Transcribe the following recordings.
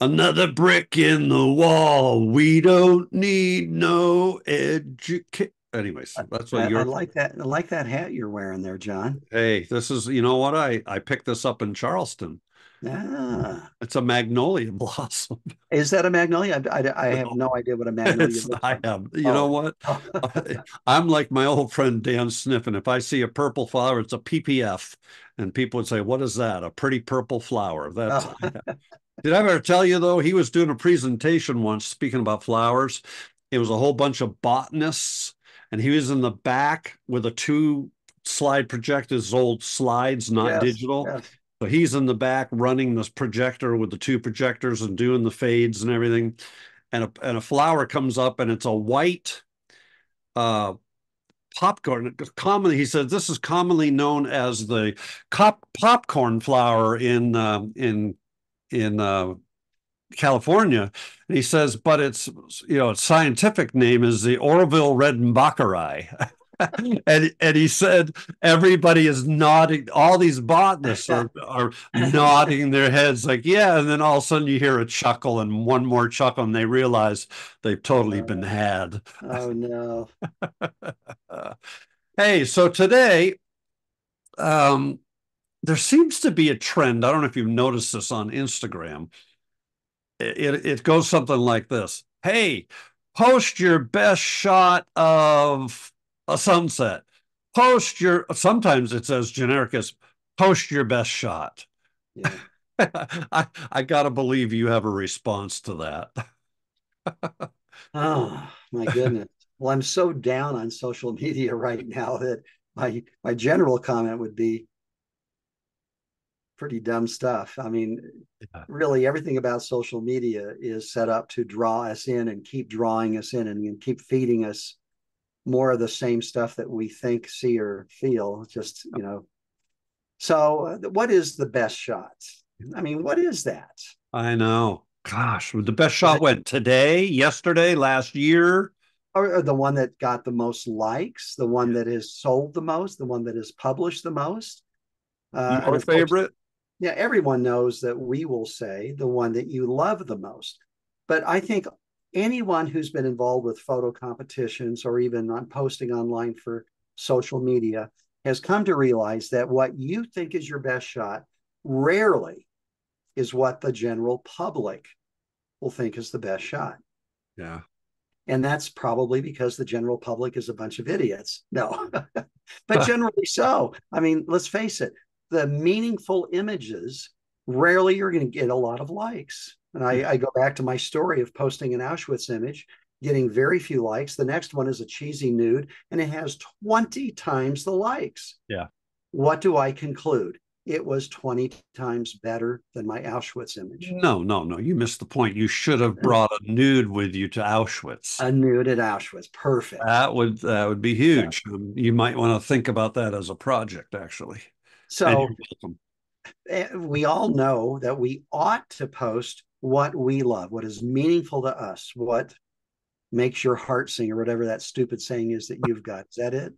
Another brick in the wall. We don't need no education. Anyways, that's what I you're. like that. I like that hat you're wearing there, John. Hey, this is, you know what? I picked this up in Charleston. Ah, It's a magnolia blossom. is that a magnolia? I have no idea what a magnolia It's, looks I like. have, you know Oh, what? I'm like my old friend Dan Sniffen. If I see a purple flower, it's a PPF. And people would say, what is that? A pretty purple flower. That's, oh, did I ever tell you though? He was doing a presentation once speaking about flowers. It was a whole bunch of botanists, and he was in the back with a two slide projector, his old slides, not yes, digital. yes. So he's in the back running this projector with the two projectors and doing the fades and everything. And a flower comes up and it's a white uh, popcorn. Commonly, he said this is commonly known as the popcorn flower in California. And he says, but its scientific name is the Oroville Redenbacherei. And he said everybody is nodding. All these botanists are nodding their heads like, yeah. And then all of a sudden you hear a chuckle and one more chuckle, and they realize they've totally been had. Oh no. Uh, hey, so today, um, there seems to be a trend. I don't know if you've noticed this on Instagram. It goes something like this. Hey, post your best shot of a sunset. Sometimes it says generic as post your best shot. Yeah. I gotta believe you have a response to Oh my goodness. Well, I'm so down on social media right now that my general comment would be pretty dumb stuff. I mean, that. really everything about social media is set up to draw us in and keep drawing us in and keep feeding us more of the same stuff that we think, see, or feel. Just, So, what is the best shot? I mean, what is that? I know. Gosh, the best Is shot it went today, yesterday, last year. or the one that got the most likes, the one Yeah. that is sold the most, the one that is published the most? And Your of course, favorite? yeah, everyone knows that we will say the one that you love the most. But I think anyone who's been involved with photo competitions or even on posting online for social media has come to realize that what you think is your best shot rarely is what the general public will think is the best shot. Yeah. And that's probably because the general public is a bunch of idiots. No, but generally so. I mean, let's face it, the meaningful images rarely you're going to get a lot of likes. And I go back to my story of posting an Auschwitz image, getting very few likes. The next one is a cheesy nude, and it has 20 times the likes. Yeah. What do I conclude? It was 20 times better than my Auschwitz image. No, no, no. You missed the point. You should have brought a nude with you to Auschwitz. A nude at Auschwitz. Perfect. That would be So, huge. You might want to think about that as a project, actually. And so you're welcome. we all know that we ought to post what we love, what is meaningful to us, what makes your heart sing, or whatever that stupid saying is that you've got. Is that it?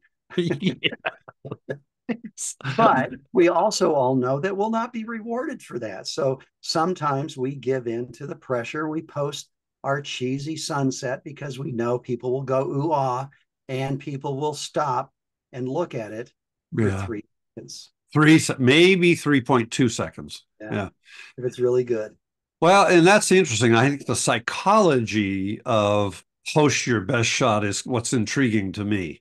Yes. But we also all know that we'll not be rewarded for that. So sometimes we give in to the pressure. We post our cheesy sunset because we know people will go ooh ah, and people will stop and look at it for Yeah. 3 seconds. Maybe 3.2 seconds. Yeah, Yeah. if it's really good. Well, and that's interesting. I think the psychology of post your best shot is what's intriguing to me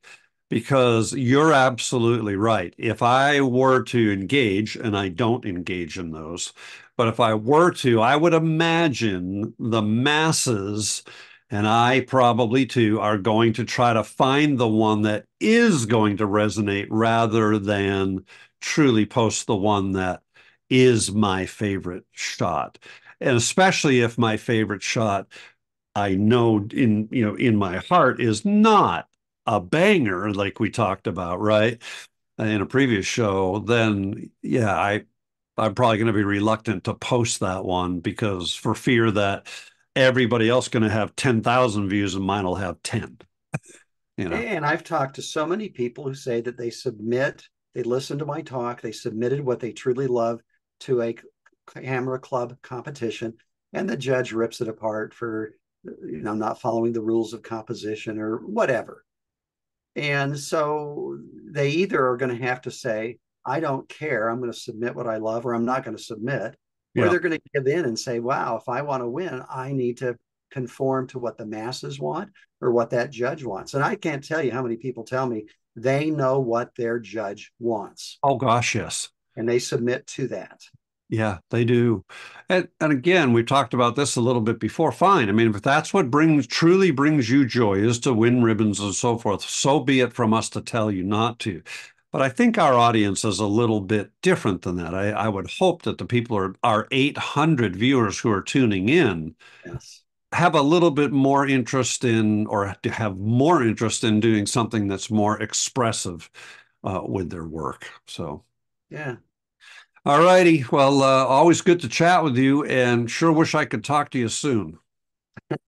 because you're absolutely right. If I were to engage, and I don't engage in those, but if I were to, I would imagine the masses, and I probably too, are going to try to find the one that is going to resonate rather than truly post the one that is my favorite shot. And especially if my favorite shot, I know in my heart is not a banger like we talked about, right? In a previous show, then yeah, I'm probably going to be reluctant to post that one because for fear that everybody else going to have 10,000 views and mine will have 10, you know. And I've talked to so many people who say that they listen to my talk, they submitted what they truly love to a camera club competition. and the judge rips it apart for not following the rules of composition or whatever. And so they either are going to have to say, I don't care, I'm going to submit what I love, or I'm not going to submit, or Yeah. they're going to give in and say, wow, if I want to win, I need to conform to what the masses want or what that judge wants. And I can't tell you how many people tell me they know what their judge wants Oh gosh, yes. and they submit to that. Yeah, they do. And again, we talked about this a little bit before. Fine. I mean, if that's what truly brings you joy is to win ribbons and so forth, so be it from us to tell you not to. But I think our audience is a little bit different than that. I would hope that the people our 800 viewers who are tuning in Yes. have a little bit more interest in, or to have more interest in doing something that's more expressive with their work. So. Yeah. All righty. Well, always good to chat with you, and sure wish I could talk to you soon.